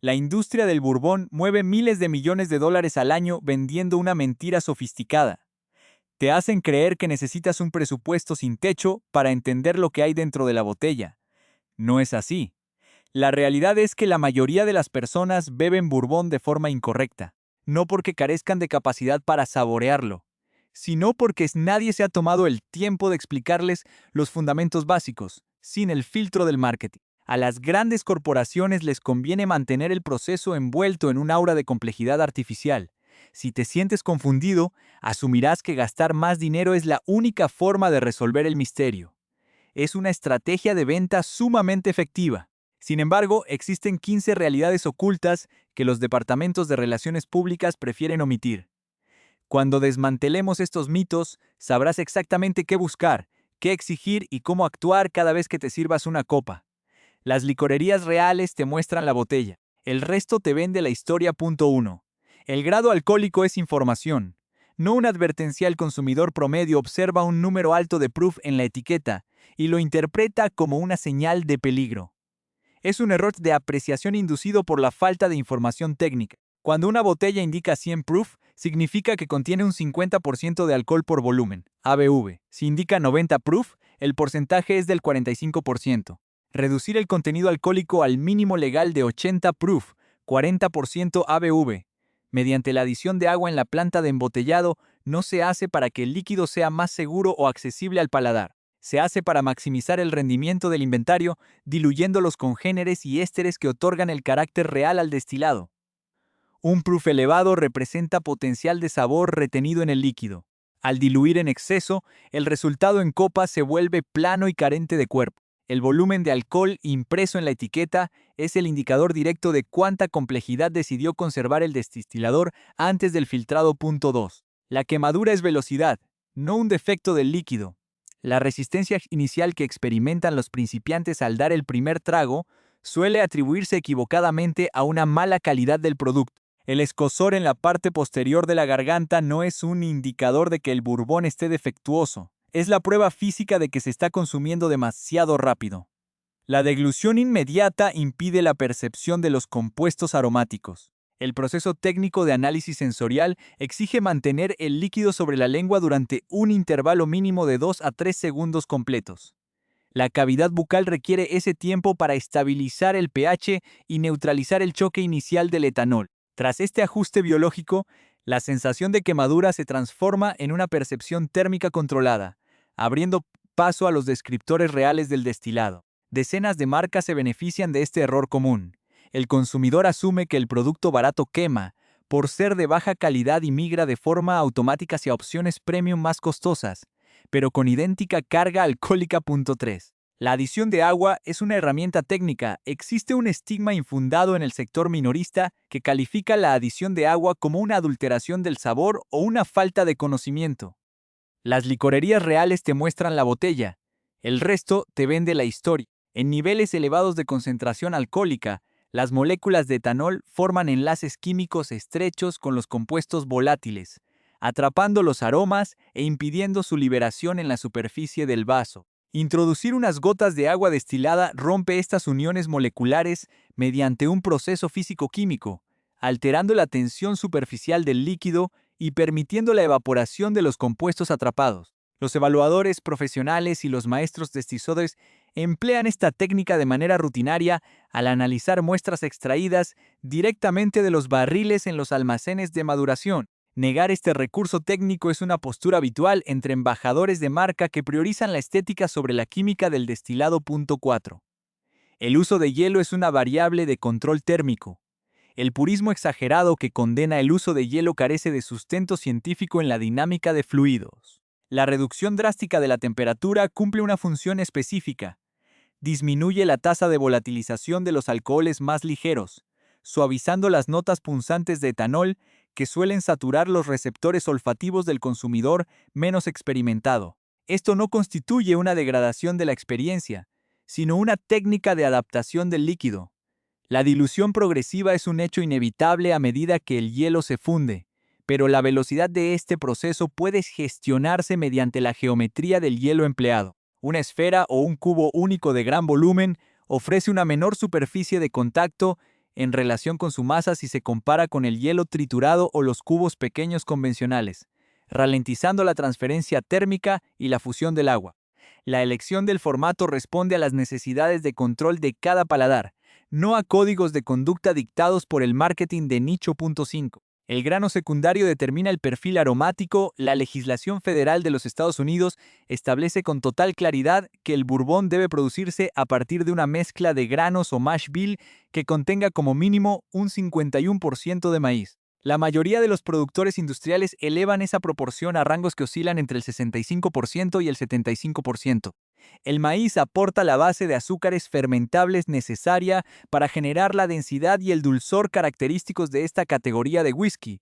La industria del bourbon mueve miles de millones de dólares al año vendiendo una mentira sofisticada. Te hacen creer que necesitas un presupuesto sin techo para entender lo que hay dentro de la botella. No es así. La realidad es que la mayoría de las personas beben bourbon de forma incorrecta, no porque carezcan de capacidad para saborearlo, sino porque nadie se ha tomado el tiempo de explicarles los fundamentos básicos, sin el filtro del marketing. A las grandes corporaciones les conviene mantener el proceso envuelto en un aura de complejidad artificial. Si te sientes confundido, asumirás que gastar más dinero es la única forma de resolver el misterio. Es una estrategia de venta sumamente efectiva. Sin embargo, existen 15 realidades ocultas que los departamentos de relaciones públicas prefieren omitir. Cuando desmantelemos estos mitos, sabrás exactamente qué buscar, qué exigir y cómo actuar cada vez que te sirvas una copa. Las licorerías reales te muestran la botella. El resto te vende la historia. Punto 1. El grado alcohólico es información. No una advertencia. El consumidor promedio observa un número alto de proof en la etiqueta y lo interpreta como una señal de peligro. Es un error de apreciación inducido por la falta de información técnica. Cuando una botella indica 100 proof, significa que contiene un 50% de alcohol por volumen, ABV. Si indica 90 proof, el porcentaje es del 45%. Reducir el contenido alcohólico al mínimo legal de 80 proof, 40% ABV, mediante la adición de agua en la planta de embotellado, no se hace para que el líquido sea más seguro o accesible al paladar. Se hace para maximizar el rendimiento del inventario, diluyendo los congéneres y ésteres que otorgan el carácter real al destilado. Un proof elevado representa potencial de sabor retenido en el líquido. Al diluir en exceso, el resultado en copa se vuelve plano y carente de cuerpo. El volumen de alcohol impreso en la etiqueta es el indicador directo de cuánta complejidad decidió conservar el destilador antes del filtrado. Punto 2. La quemadura es velocidad, no un defecto del líquido. La resistencia inicial que experimentan los principiantes al dar el primer trago suele atribuirse equivocadamente a una mala calidad del producto. El escozor en la parte posterior de la garganta no es un indicador de que el bourbon esté defectuoso. Es la prueba física de que se está consumiendo demasiado rápido. La deglución inmediata impide la percepción de los compuestos aromáticos. El proceso técnico de análisis sensorial exige mantener el líquido sobre la lengua durante un intervalo mínimo de 2 a 3 segundos completos. La cavidad bucal requiere ese tiempo para estabilizar el pH y neutralizar el choque inicial del etanol. Tras este ajuste biológico, la sensación de quemadura se transforma en una percepción térmica controlada, abriendo paso a los descriptores reales del destilado. Decenas de marcas se benefician de este error común. El consumidor asume que el producto barato quema, por ser de baja calidad y migra de forma automática hacia opciones premium más costosas, pero con idéntica carga alcohólica. Punto 3. La adición de agua es una herramienta técnica. Existe un estigma infundado en el sector minorista que califica la adición de agua como una adulteración del sabor o una falta de conocimiento. Las licorerías reales te muestran la botella. El resto te vende la historia. En niveles elevados de concentración alcohólica, las moléculas de etanol forman enlaces químicos estrechos con los compuestos volátiles, atrapando los aromas e impidiendo su liberación en la superficie del vaso. Introducir unas gotas de agua destilada rompe estas uniones moleculares mediante un proceso físico-químico, alterando la tensión superficial del líquido y permitiendo la evaporación de los compuestos atrapados. Los evaluadores profesionales y los maestros destiladores emplean esta técnica de manera rutinaria al analizar muestras extraídas directamente de los barriles en los almacenes de maduración. Negar este recurso técnico es una postura habitual entre embajadores de marca que priorizan la estética sobre la química del destilado. Punto 4. El uso de hielo es una variable de control térmico. El purismo exagerado que condena el uso de hielo carece de sustento científico en la dinámica de fluidos. La reducción drástica de la temperatura cumple una función específica. Disminuye la tasa de volatilización de los alcoholes más ligeros, suavizando las notas punzantes de etanol que suelen saturar los receptores olfativos del consumidor menos experimentado. Esto no constituye una degradación de la experiencia, sino una técnica de adaptación del líquido. La dilución progresiva es un hecho inevitable a medida que el hielo se funde, pero la velocidad de este proceso puede gestionarse mediante la geometría del hielo empleado. Una esfera o un cubo único de gran volumen ofrece una menor superficie de contacto en relación con su masa si se compara con el hielo triturado o los cubos pequeños convencionales, ralentizando la transferencia térmica y la fusión del agua. La elección del formato responde a las necesidades de control de cada paladar, no a códigos de conducta dictados por el marketing de nicho. 5. El grano secundario determina el perfil aromático. La legislación federal de los Estados Unidos establece con total claridad que el bourbon debe producirse a partir de una mezcla de granos o mash bill que contenga como mínimo un 51% de maíz. La mayoría de los productores industriales elevan esa proporción a rangos que oscilan entre el 65% y el 75%. El maíz aporta la base de azúcares fermentables necesaria para generar la densidad y el dulzor característicos de esta categoría de whisky.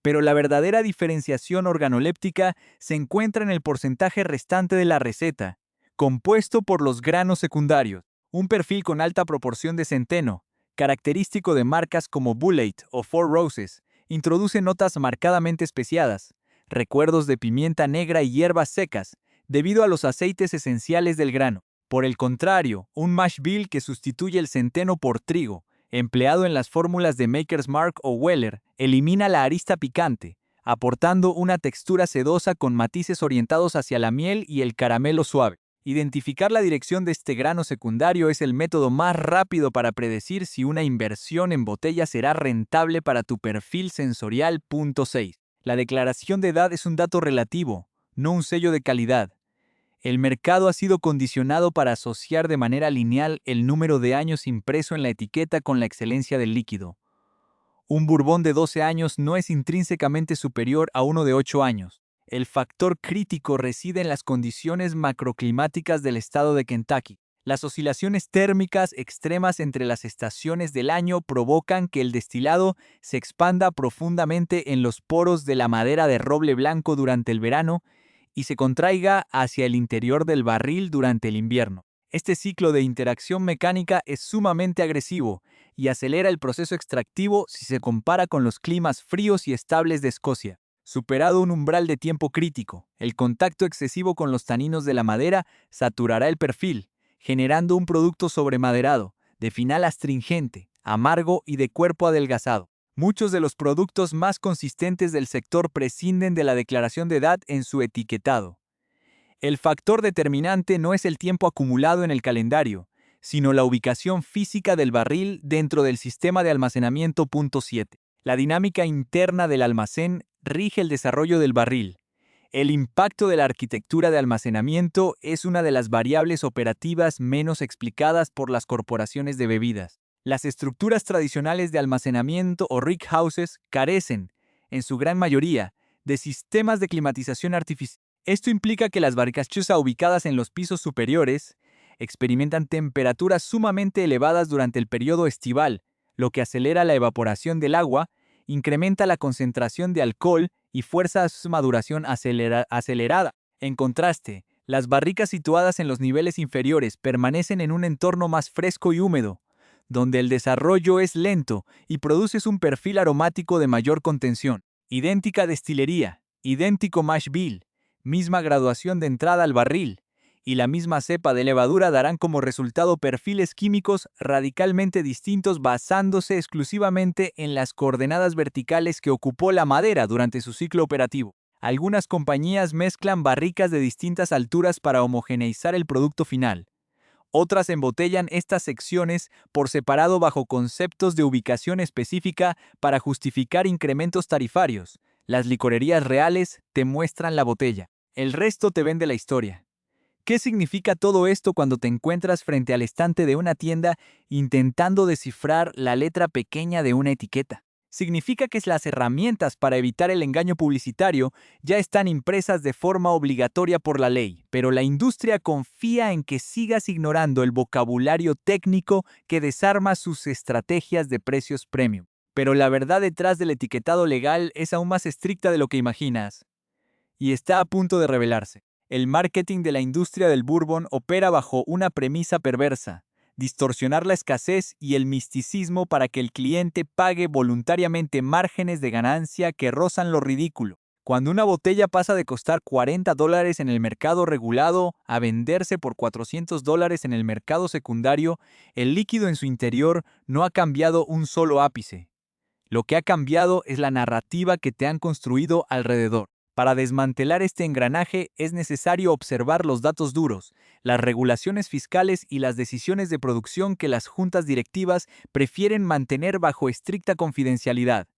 Pero la verdadera diferenciación organoléptica se encuentra en el porcentaje restante de la receta, compuesto por los granos secundarios, un perfil con alta proporción de centeno, característico de marcas como Bulleit o Four Roses, introduce notas marcadamente especiadas, recuerdos de pimienta negra y hierbas secas, debido a los aceites esenciales del grano. Por el contrario, un mash bill que sustituye el centeno por trigo, empleado en las fórmulas de Maker's Mark o Weller, elimina la arista picante, aportando una textura sedosa con matices orientados hacia la miel y el caramelo suave. Identificar la dirección de este grano secundario es el método más rápido para predecir si una inversión en botella será rentable para tu perfil sensorial. 6. La declaración de edad es un dato relativo, no un sello de calidad. El mercado ha sido condicionado para asociar de manera lineal el número de años impreso en la etiqueta con la excelencia del líquido. Un bourbon de 12 años no es intrínsecamente superior a uno de 8 años. El factor crítico reside en las condiciones macroclimáticas del estado de Kentucky. Las oscilaciones térmicas extremas entre las estaciones del año provocan que el destilado se expanda profundamente en los poros de la madera de roble blanco durante el verano y se contraiga hacia el interior del barril durante el invierno. Este ciclo de interacción mecánica es sumamente agresivo y acelera el proceso extractivo si se compara con los climas fríos y estables de Escocia. Superado un umbral de tiempo crítico, el contacto excesivo con los taninos de la madera saturará el perfil, generando un producto sobremaderado, de final astringente, amargo y de cuerpo adelgazado. Muchos de los productos más consistentes del sector prescinden de la declaración de edad en su etiquetado. El factor determinante no es el tiempo acumulado en el calendario, sino la ubicación física del barril dentro del sistema de almacenamiento. 7. La dinámica interna del almacén rige el desarrollo del barril. El impacto de la arquitectura de almacenamiento es una de las variables operativas menos explicadas por las corporaciones de bebidas. Las estructuras tradicionales de almacenamiento o rick houses carecen, en su gran mayoría, de sistemas de climatización artificial. Esto implica que las barricas ubicadas en los pisos superiores experimentan temperaturas sumamente elevadas durante el periodo estival, lo que acelera la evaporación del agua, incrementa la concentración de alcohol y fuerza su maduración acelerada. En contraste, las barricas situadas en los niveles inferiores permanecen en un entorno más fresco y húmedo, donde el desarrollo es lento y produces un perfil aromático de mayor contención. Idéntica destilería, idéntico mash bill, misma graduación de entrada al barril y la misma cepa de levadura darán como resultado perfiles químicos radicalmente distintos basándose exclusivamente en las coordenadas verticales que ocupó la madera durante su ciclo operativo. Algunas compañías mezclan barricas de distintas alturas para homogeneizar el producto final. Otras embotellan estas secciones por separado bajo conceptos de ubicación específica para justificar incrementos tarifarios. Las licorerías reales te muestran la botella. El resto te vende la historia. ¿Qué significa todo esto cuando te encuentras frente al estante de una tienda intentando descifrar la letra pequeña de una etiqueta? Significa que las herramientas para evitar el engaño publicitario ya están impresas de forma obligatoria por la ley, pero la industria confía en que sigas ignorando el vocabulario técnico que desarma sus estrategias de precios premium. Pero la verdad detrás del etiquetado legal es aún más estricta de lo que imaginas. Y está a punto de revelarse. El marketing de la industria del bourbon opera bajo una premisa perversa: distorsionar la escasez y el misticismo para que el cliente pague voluntariamente márgenes de ganancia que rozan lo ridículo. Cuando una botella pasa de costar $40 en el mercado regulado a venderse por $400 en el mercado secundario, el líquido en su interior no ha cambiado un solo ápice. Lo que ha cambiado es la narrativa que te han construido alrededor. Para desmantelar este engranaje es necesario observar los datos duros, las regulaciones fiscales y las decisiones de producción que las juntas directivas prefieren mantener bajo estricta confidencialidad.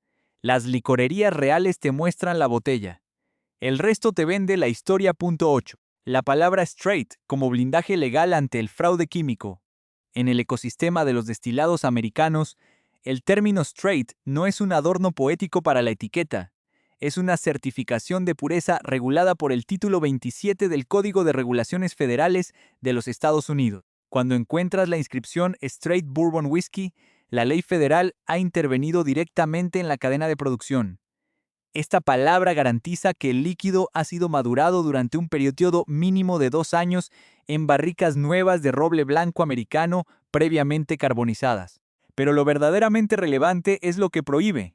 Las licorerías reales te muestran la botella. El resto te vende la historia. 8. La palabra straight como blindaje legal ante el fraude químico. En el ecosistema de los destilados americanos, el término straight no es un adorno poético para la etiqueta. Es una certificación de pureza regulada por el título 27 del Código de Regulaciones Federales de los Estados Unidos. Cuando encuentras la inscripción Straight Bourbon Whiskey, la ley federal ha intervenido directamente en la cadena de producción. Esta palabra garantiza que el líquido ha sido madurado durante un periodo mínimo de 2 años en barricas nuevas de roble blanco americano previamente carbonizadas. Pero lo verdaderamente relevante es lo que prohíbe.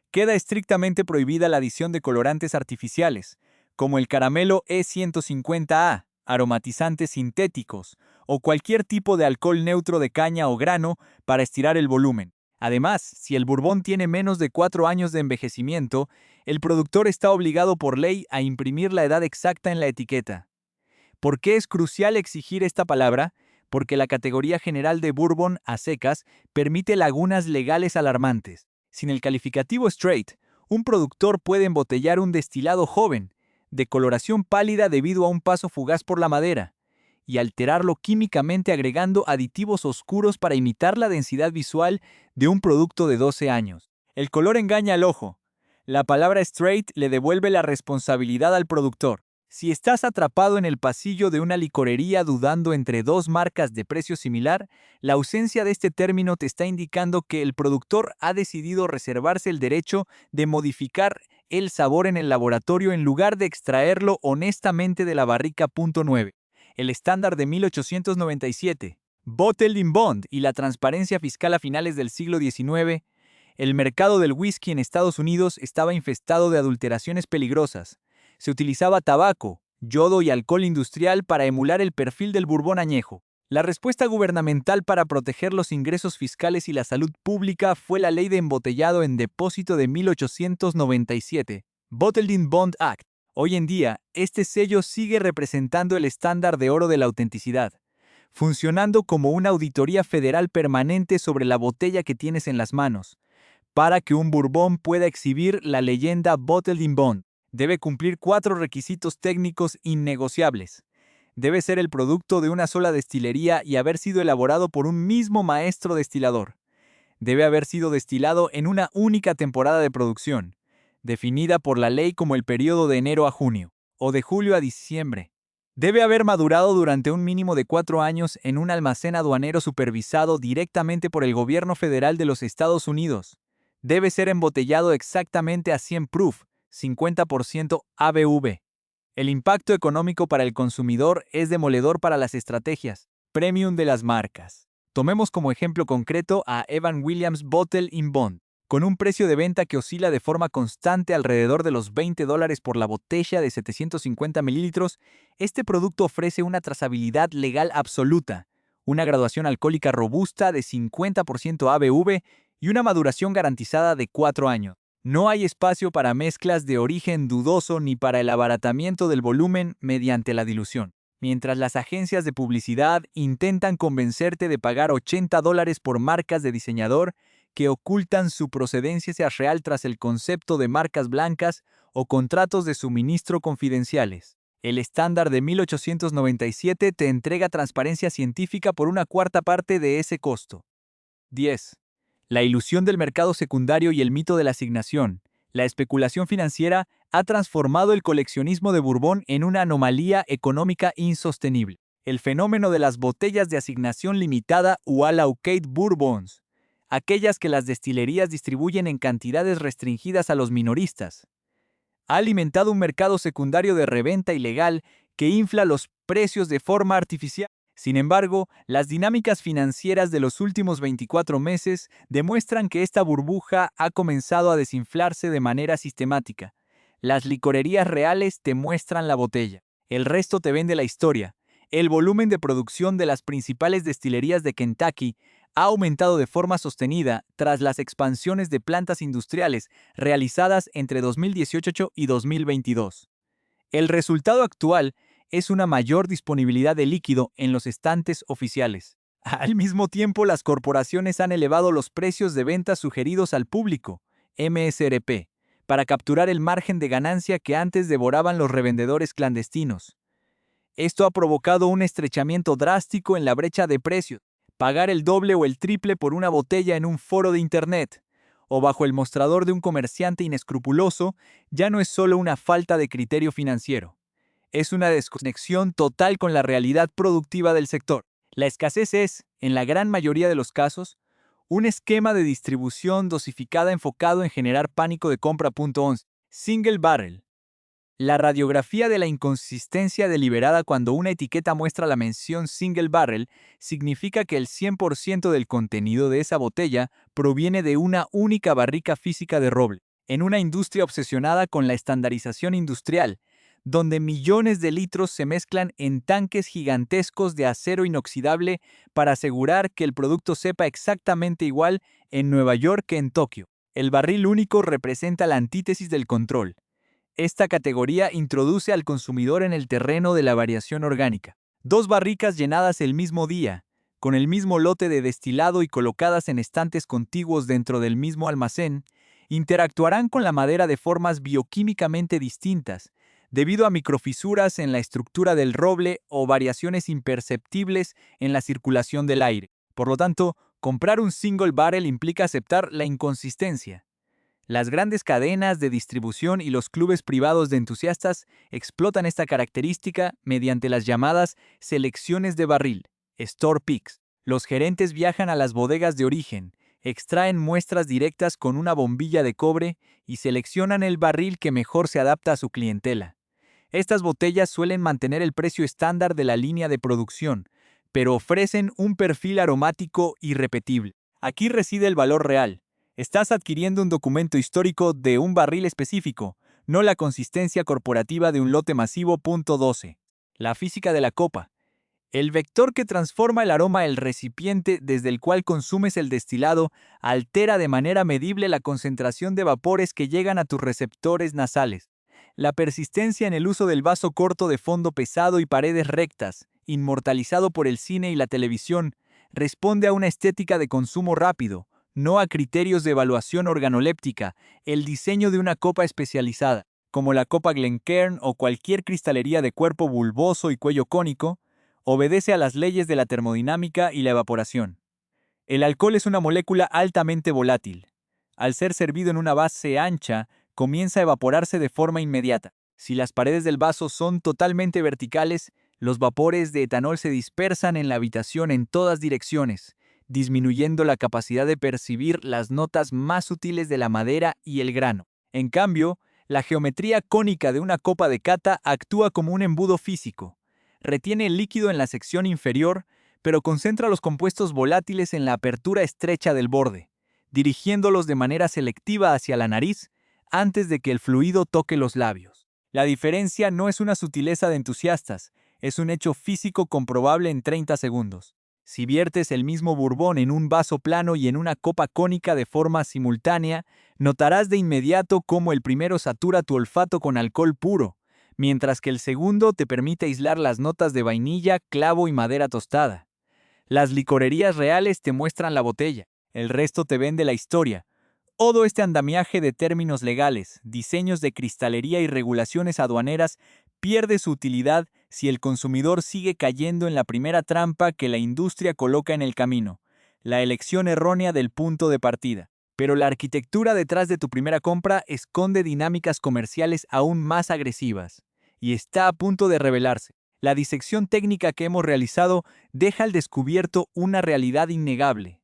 Queda estrictamente prohibida la adición de colorantes artificiales, como el caramelo E150A, aromatizantes sintéticos, o cualquier tipo de alcohol neutro de caña o grano para estirar el volumen. Además, si el bourbon tiene menos de 4 años de envejecimiento, el productor está obligado por ley a imprimir la edad exacta en la etiqueta. ¿Por qué es crucial exigir esta palabra? Porque la categoría general de bourbon a secas permite lagunas legales alarmantes. Sin el calificativo straight, un productor puede embotellar un destilado joven, de coloración pálida debido a un paso fugaz por la madera, y alterarlo químicamente agregando aditivos oscuros para imitar la densidad visual de un producto de 12 años. El color engaña al ojo. La palabra straight le devuelve la responsabilidad al productor. Si estás atrapado en el pasillo de una licorería dudando entre dos marcas de precio similar, la ausencia de este término te está indicando que el productor ha decidido reservarse el derecho de modificar el sabor en el laboratorio en lugar de extraerlo honestamente de la barrica. 9. El estándar de 1897, Bottled in Bond y la transparencia fiscal a finales del siglo XIX, el mercado del whisky en Estados Unidos estaba infestado de adulteraciones peligrosas. Se utilizaba tabaco, yodo y alcohol industrial para emular el perfil del bourbon añejo. La respuesta gubernamental para proteger los ingresos fiscales y la salud pública fue la Ley de Embotellado en Depósito de 1897, Bottled in Bond Act. Hoy en día, este sello sigue representando el estándar de oro de la autenticidad, funcionando como una auditoría federal permanente sobre la botella que tienes en las manos. Para que un bourbon pueda exhibir la leyenda Bottled in Bond, debe cumplir 4 requisitos técnicos innegociables. Debe ser el producto de una sola destilería y haber sido elaborado por un mismo maestro destilador. Debe haber sido destilado en una única temporada de producción, definida por la ley como el periodo de enero a junio, o de julio a diciembre. Debe haber madurado durante un mínimo de 4 años en un almacén aduanero supervisado directamente por el gobierno federal de los Estados Unidos. Debe ser embotellado exactamente a 100 proof, 50% ABV. El impacto económico para el consumidor es demoledor para las estrategias premium de las marcas. Tomemos como ejemplo concreto a Evan Williams Bottled in Bond. Con un precio de venta que oscila de forma constante alrededor de los $20 por la botella de 750 mililitros, este producto ofrece una trazabilidad legal absoluta, una graduación alcohólica robusta de 50% ABV y una maduración garantizada de 4 años. No hay espacio para mezclas de origen dudoso ni para el abaratamiento del volumen mediante la dilución. Mientras las agencias de publicidad intentan convencerte de pagar $80 por marcas de diseñador que ocultan su procedencia real tras el concepto de marcas blancas o contratos de suministro confidenciales. El estándar de 1897 te entrega transparencia científica por una cuarta parte de ese costo. 10. La ilusión del mercado secundario y el mito de la asignación. La especulación financiera ha transformado el coleccionismo de bourbon en una anomalía económica insostenible. El fenómeno de las botellas de asignación limitada o Allowed Bourbons, aquellas que las destilerías distribuyen en cantidades restringidas a los minoristas, ha alimentado un mercado secundario de reventa ilegal que infla los precios de forma artificial. Sin embargo, las dinámicas financieras de los últimos 24 meses demuestran que esta burbuja ha comenzado a desinflarse de manera sistemática. Las licorerías reales te muestran la botella. El resto te vende la historia. El volumen de producción de las principales destilerías de Kentucky ha aumentado de forma sostenida tras las expansiones de plantas industriales realizadas entre 2018 y 2022. El resultado actual es una mayor disponibilidad de líquido en los estantes oficiales. Al mismo tiempo, las corporaciones han elevado los precios de venta sugeridos al público, MSRP, para capturar el margen de ganancia que antes devoraban los revendedores clandestinos. Esto ha provocado un estrechamiento drástico en la brecha de precios. Pagar el doble o el triple por una botella en un foro de Internet o bajo el mostrador de un comerciante inescrupuloso ya no es solo una falta de criterio financiero. Es una desconexión total con la realidad productiva del sector. La escasez es, en la gran mayoría de los casos, un esquema de distribución dosificada enfocado en generar pánico de compra. 11. Single Barrel. La radiografía de la inconsistencia deliberada cuando una etiqueta muestra la mención Single Barrel significa que el 100% del contenido de esa botella proviene de una única barrica física de roble. En una industria obsesionada con la estandarización industrial, donde millones de litros se mezclan en tanques gigantescos de acero inoxidable para asegurar que el producto sepa exactamente igual en Nueva York que en Tokio. El barril único representa la antítesis del control. Esta categoría introduce al consumidor en el terreno de la variación orgánica. Dos barricas llenadas el mismo día, con el mismo lote de destilado y colocadas en estantes contiguos dentro del mismo almacén, interactuarán con la madera de formas bioquímicamente distintas, debido a microfisuras en la estructura del roble o variaciones imperceptibles en la circulación del aire. Por lo tanto, comprar un single barrel implica aceptar la inconsistencia. Las grandes cadenas de distribución y los clubes privados de entusiastas explotan esta característica mediante las llamadas selecciones de barril, store picks. Los gerentes viajan a las bodegas de origen, extraen muestras directas con una bombilla de cobre y seleccionan el barril que mejor se adapta a su clientela. Estas botellas suelen mantener el precio estándar de la línea de producción, pero ofrecen un perfil aromático irrepetible. Aquí reside el valor real. Estás adquiriendo un documento histórico de un barril específico, no la consistencia corporativa de un lote masivo. 12. La física de la copa. El vector que transforma el aroma al recipiente desde el cual consumes el destilado altera de manera medible la concentración de vapores que llegan a tus receptores nasales. La persistencia en el uso del vaso corto de fondo pesado y paredes rectas, inmortalizado por el cine y la televisión, responde a una estética de consumo rápido, no a criterios de evaluación organoléptica. El diseño de una copa especializada, como la copa Glencairn o cualquier cristalería de cuerpo bulboso y cuello cónico, obedece a las leyes de la termodinámica y la evaporación. El alcohol es una molécula altamente volátil. Al ser servido en una base ancha, comienza a evaporarse de forma inmediata. Si las paredes del vaso son totalmente verticales, los vapores de etanol se dispersan en la habitación en todas direcciones, disminuyendo la capacidad de percibir las notas más sutiles de la madera y el grano. En cambio, la geometría cónica de una copa de cata actúa como un embudo físico. Retiene el líquido en la sección inferior, pero concentra los compuestos volátiles en la apertura estrecha del borde, dirigiéndolos de manera selectiva hacia la nariz antes de que el fluido toque los labios. La diferencia no es una sutileza de entusiastas, es un hecho físico comprobable en 30 segundos. Si viertes el mismo bourbon en un vaso plano y en una copa cónica de forma simultánea, notarás de inmediato cómo el primero satura tu olfato con alcohol puro, mientras que el segundo te permite aislar las notas de vainilla, clavo y madera tostada. Las licorerías reales te muestran la botella, el resto te vende la historia. Todo este andamiaje de términos legales, diseños de cristalería y regulaciones aduaneras pierde su utilidad si el consumidor sigue cayendo en la primera trampa que la industria coloca en el camino, la elección errónea del punto de partida. Pero la arquitectura detrás de tu primera compra esconde dinámicas comerciales aún más agresivas, y está a punto de revelarse. La disección técnica que hemos realizado deja al descubierto una realidad innegable.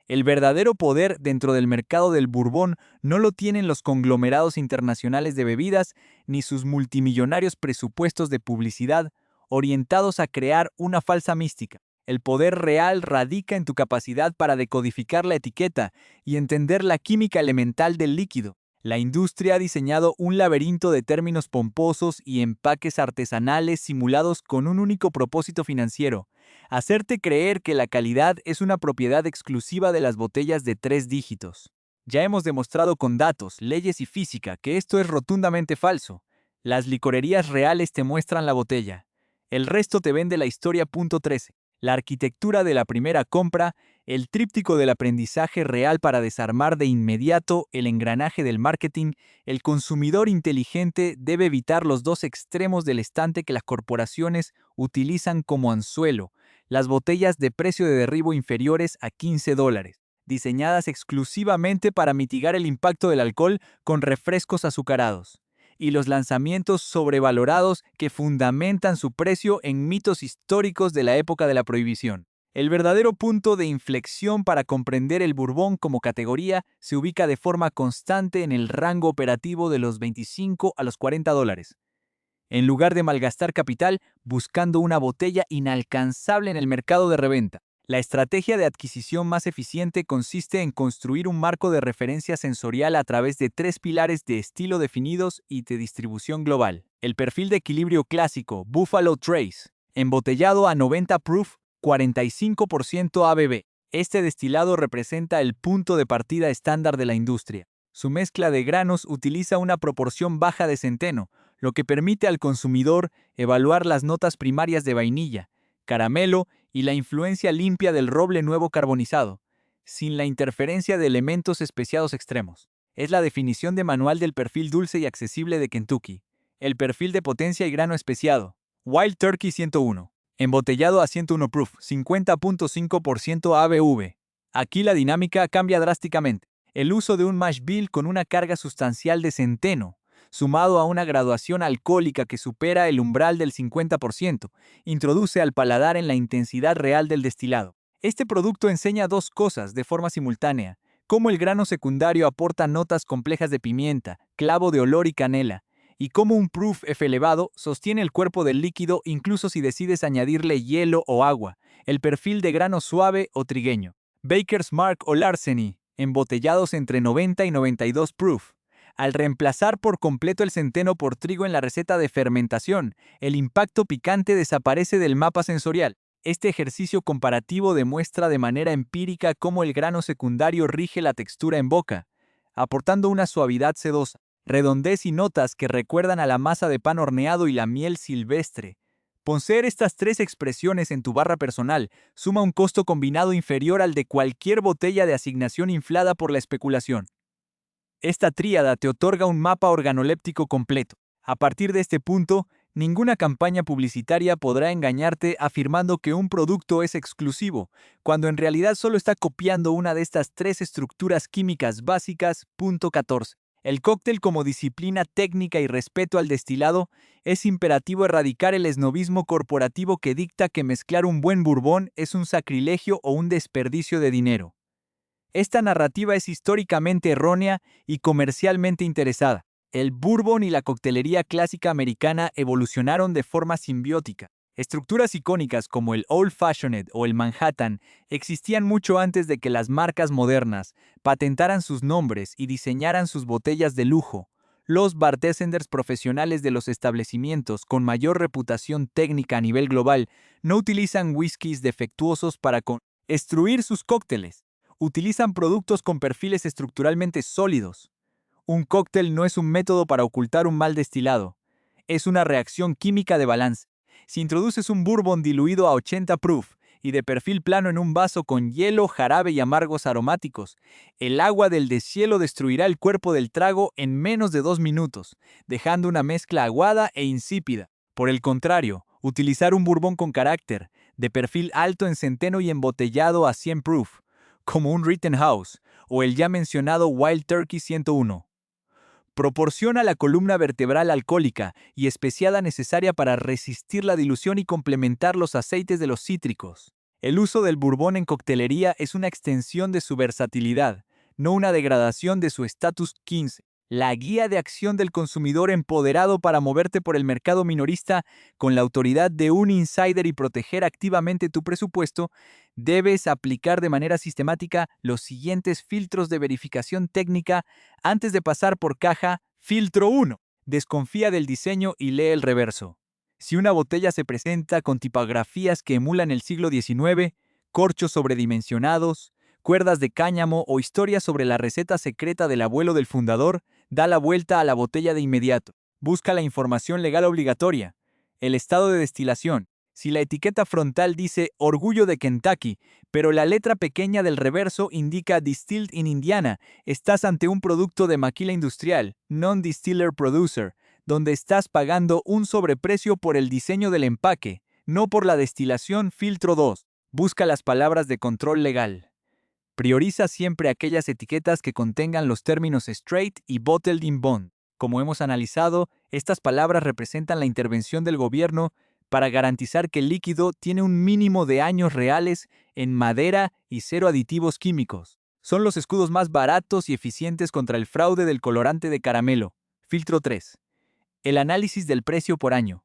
El verdadero poder dentro del mercado del bourbon no lo tienen los conglomerados internacionales de bebidas ni sus multimillonarios presupuestos de publicidad orientados a crear una falsa mística. El poder real radica en tu capacidad para decodificar la etiqueta y entender la química elemental del líquido. La industria ha diseñado un laberinto de términos pomposos y empaques artesanales simulados con un único propósito financiero: hacerte creer que la calidad es una propiedad exclusiva de las botellas de 3 dígitos. Ya hemos demostrado con datos, leyes y física que esto es rotundamente falso. Las licorerías reales te muestran la botella. El resto te vende la historia. Punto 13. La arquitectura de la primera compra, el tríptico del aprendizaje real para desarmar de inmediato el engranaje del marketing. El consumidor inteligente debe evitar los dos extremos del estante que las corporaciones utilizan como anzuelo: las botellas de precio de derribo inferiores a $15, diseñadas exclusivamente para mitigar el impacto del alcohol con refrescos azucarados, y los lanzamientos sobrevalorados que fundamentan su precio en mitos históricos de la época de la prohibición. El verdadero punto de inflexión para comprender el Bourbon como categoría se ubica de forma constante en el rango operativo de los 25 a los $40. En lugar de malgastar capital buscando una botella inalcanzable en el mercado de reventa, la estrategia de adquisición más eficiente consiste en construir un marco de referencia sensorial a través de 3 pilares de estilo definidos y de distribución global. El perfil de equilibrio clásico Buffalo Trace, embotellado a 90 proof, 45% ABV. Este destilado representa el punto de partida estándar de la industria. Su mezcla de granos utiliza una proporción baja de centeno, lo que permite al consumidor evaluar las notas primarias de vainilla, caramelo y la influencia limpia del roble nuevo carbonizado, sin la interferencia de elementos especiados extremos. Es la definición de manual del perfil dulce y accesible de Kentucky. El perfil de potencia y grano especiado. Wild Turkey 101. Embotellado a 101 proof, 50.5% ABV. Aquí la dinámica cambia drásticamente. El uso de un mash bill con una carga sustancial de centeno, sumado a una graduación alcohólica que supera el umbral del 50%, introduce al paladar en la intensidad real del destilado. Este producto enseña dos cosas de forma simultánea: cómo el grano secundario aporta notas complejas de pimienta, clavo de olor y canela, y cómo un proof F elevado sostiene el cuerpo del líquido incluso si decides añadirle hielo o agua. El perfil de grano suave o trigueño. Baker's Mark o Larceny, embotellados entre 90 y 92 proof. Al reemplazar por completo el centeno por trigo en la receta de fermentación, el impacto picante desaparece del mapa sensorial. Este ejercicio comparativo demuestra de manera empírica cómo el grano secundario rige la textura en boca, aportando una suavidad sedosa, redondez y notas que recuerdan a la masa de pan horneado y la miel silvestre. Poseer estas 3 expresiones en tu barra personal suma un costo combinado inferior al de cualquier botella de asignación inflada por la especulación. Esta tríada te otorga un mapa organoléptico completo. A partir de este punto, ninguna campaña publicitaria podrá engañarte afirmando que un producto es exclusivo, cuando en realidad solo está copiando una de estas 3 estructuras químicas básicas. Punto 14. El cóctel como disciplina técnica y respeto al destilado. Es imperativo erradicar el esnobismo corporativo que dicta que mezclar un buen bourbon es un sacrilegio o un desperdicio de dinero. Esta narrativa es históricamente errónea y comercialmente interesada. El bourbon y la coctelería clásica americana evolucionaron de forma simbiótica. Estructuras icónicas como el Old Fashioned o el Manhattan existían mucho antes de que las marcas modernas patentaran sus nombres y diseñaran sus botellas de lujo. Los bartenders profesionales de los establecimientos con mayor reputación técnica a nivel global no utilizan whiskies defectuosos para construir sus cócteles. Utilizan productos con perfiles estructuralmente sólidos. Un cóctel no es un método para ocultar un mal destilado. Es una reacción química de balance. Si introduces un bourbon diluido a 80 proof y de perfil plano en un vaso con hielo, jarabe y amargos aromáticos, el agua del deshielo destruirá el cuerpo del trago en menos de 2 minutos, dejando una mezcla aguada e insípida. Por el contrario, utilizar un bourbon con carácter, de perfil alto en centeno y embotellado a 100 proof, como un Rittenhouse o el ya mencionado Wild Turkey 101, proporciona la columna vertebral alcohólica y especiada necesaria para resistir la dilución y complementar los aceites de los cítricos. El uso del bourbon en coctelería es una extensión de su versatilidad, no una degradación de su status 15. la guía de acción del consumidor empoderado para moverte por el mercado minorista con la autoridad de un insider y proteger activamente tu presupuesto, debes aplicar de manera sistemática los siguientes filtros de verificación técnica antes de pasar por caja. Filtro 1. Desconfía del diseño y lee el reverso. Si una botella se presenta con tipografías que emulan el siglo XIX, corchos sobredimensionados, cuerdas de cáñamo o historias sobre la receta secreta del abuelo del fundador, da la vuelta a la botella de inmediato. Busca la información legal obligatoria, el estado de destilación. Si la etiqueta frontal dice Orgullo de Kentucky, pero la letra pequeña del reverso indica Distilled in Indiana, estás ante un producto de maquila industrial, non-distiller producer, donde estás pagando un sobreprecio por el diseño del empaque, no por la destilación. Filtro 2. Busca las palabras de control legal. Prioriza siempre aquellas etiquetas que contengan los términos straight y bottled in bond. Como hemos analizado, estas palabras representan la intervención del gobierno para garantizar que el líquido tiene un mínimo de años reales en madera y cero aditivos químicos. Son los escudos más baratos y eficientes contra el fraude del colorante de caramelo. Filtro 3. El análisis del precio por año.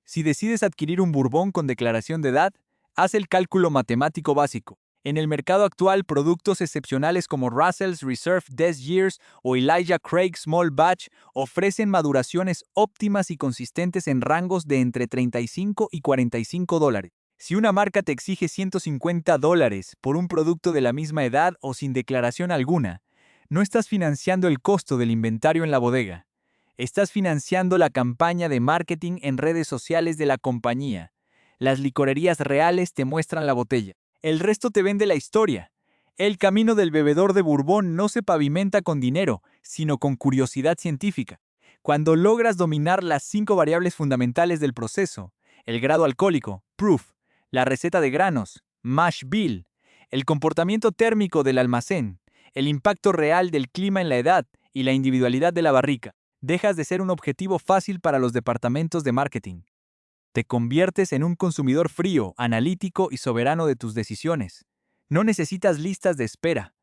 Si decides adquirir un bourbon con declaración de edad, haz el cálculo matemático básico. En el mercado actual, productos excepcionales como Russell's Reserve Des Years o Elijah Craig Small Batch ofrecen maduraciones óptimas y consistentes en rangos de entre $35 y $45. Si una marca te exige $150 por un producto de la misma edad o sin declaración alguna, no estás financiando el costo del inventario en la bodega. Estás financiando la campaña de marketing en redes sociales de la compañía. Las licorerías reales te muestran la botella. El resto te vende la historia. El camino del bebedor de Bourbon no se pavimenta con dinero, sino con curiosidad científica. Cuando logras dominar las 5 variables fundamentales del proceso, el grado alcohólico, proof, la receta de granos, mash bill, el comportamiento térmico del almacén, el impacto real del clima en la edad y la individualidad de la barrica, dejas de ser un objetivo fácil para los departamentos de marketing. Te conviertes en un consumidor frío, analítico y soberano de tus decisiones. No necesitas listas de espera.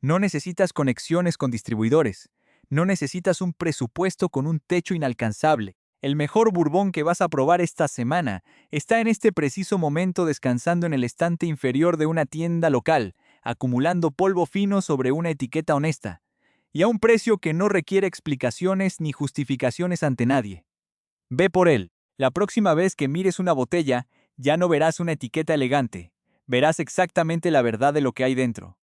No necesitas conexiones con distribuidores. No necesitas un presupuesto con un techo inalcanzable. El mejor bourbon que vas a probar esta semana está en este preciso momento descansando en el estante inferior de una tienda local, acumulando polvo fino sobre una etiqueta honesta, y a un precio que no requiere explicaciones ni justificaciones ante nadie. Ve por él. La próxima vez que mires una botella, ya no verás una etiqueta elegante, verás exactamente la verdad de lo que hay dentro.